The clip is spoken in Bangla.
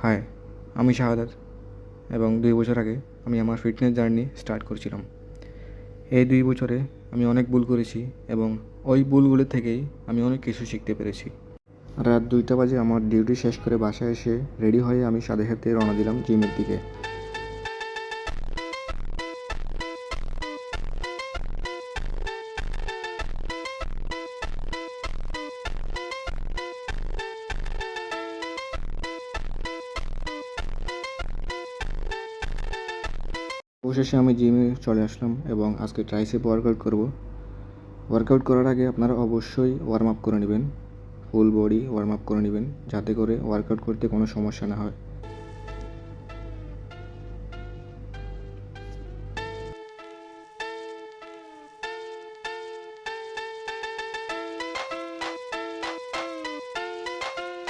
হাই, আমি শাহাদাত এবং 2 বছর আগে আমি আমার ফিটনেস জার্নি স্টার্ট করেছিলাম। এই 2 বছরে আমি অনেক ভুল করেছি এবং ওই ভুলগুলো থেকেই আমি অনেক কিছু শিখতে পেরেছি। রাত 2টা বাজে আমার ডিউটি শেষ করে বাসায় এসে রেডি হয়ে আমি সাথে সাথে রওনা দিলাম জিমের দিকে। অবশেষে আমি জিমে চলে আসলাম এবং আজকে ট্রাইসেপ ওয়ার্কআউট করব। ওয়ার্কআউট করার আগে আপনারা অবশ্যই ওয়ার্ম আপ করে নেবেন, ফুল বডি ওয়ার্ম আপ করে নেবেন, যাতে করে ওয়ার্কআউট করতে কোনো সমস্যা না হয়।